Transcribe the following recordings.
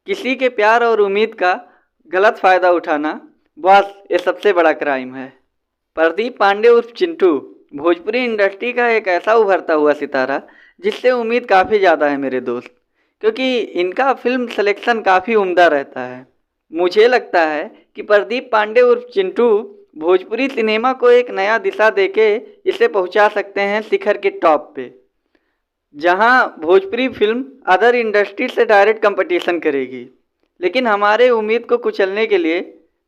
किसी के प्यार और उम्मीद का गलत फ़ायदा उठाना बॉस ये सबसे बड़ा क्राइम है। प्रदीप पांडे उर्फ चिंटू भोजपुरी इंडस्ट्री का एक ऐसा उभरता हुआ सितारा जिससे उम्मीद काफ़ी ज़्यादा है मेरे दोस्त, क्योंकि इनका फिल्म सिलेक्शन काफ़ी उम्दा रहता है। मुझे लगता है कि प्रदीप पांडे उर्फ चिंटू भोजपुरी सिनेमा को एक नया दिशा देके इसे पहुंचा सकते हैं शिखर के टॉप पे, जहां भोजपुरी फिल्म अदर इंडस्ट्री से डायरेक्ट कंपटीशन करेगी। लेकिन हमारे उम्मीद को कुचलने के लिए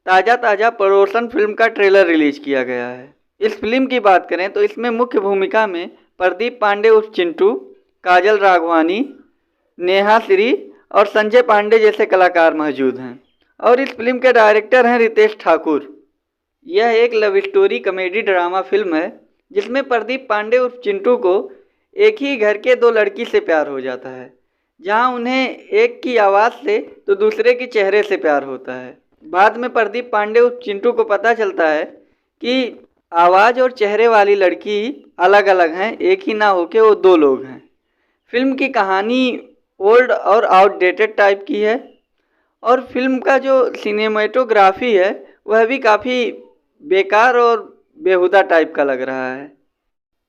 ताज़ा पड़ोसन फिल्म का ट्रेलर रिलीज किया गया है। इस फिल्म की बात करें तो इसमें मुख्य भूमिका में प्रदीप पांडे उर्फ चिंटू, काजल राघवानी, नेहा श्री और संजय पांडे जैसे कलाकार मौजूद हैं। और इस फिल्म के डायरेक्टर हैं रितेश ठाकुर। यह एक love story comedy drama film है जिसमें प्रदीप पांडे उर्फ चिंटू को एक ही घर के दो लड़की से प्यार हो जाता है, जहां उन्हें एक की आवाज़ से तो दूसरे के चेहरे से प्यार होता है। बाद में प्रदीप पांडे उर्फ चिंटू को पता चलता है कि आवाज़ और चेहरे वाली लड़की अलग अलग हैं, एक ही ना होके वो दो लोग हैं। फिल्म की कहानी ओल्ड और आउटडेटेड टाइप की है और फिल्म का जो सिनेमेटोग्राफी है वह भी काफ़ी बेकार और बेहुदा टाइप का लग रहा है।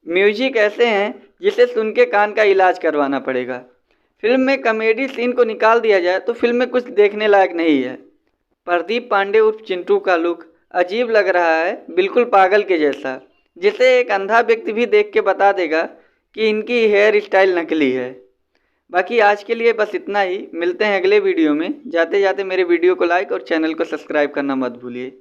म्यूजिक ऐसे हैं जिसे सुन के कान का इलाज करवाना पड़ेगा। फिल्म में कॉमेडी सीन को निकाल दिया जाए तो फिल्म में कुछ देखने लायक नहीं है। प्रदीप पांडे उर्फ चिंटू का लुक अजीब लग रहा है, बिल्कुल पागल के जैसा, जिसे एक अंधा व्यक्ति भी देख के बता देगा कि इनकी हेयर स्टाइल नकली है। बाकी आज के लिए बस इतना ही। मिलते हैं अगले वीडियो में। जाते जाते मेरे वीडियो को लाइक और चैनल को सब्सक्राइब करना मत भूलिए।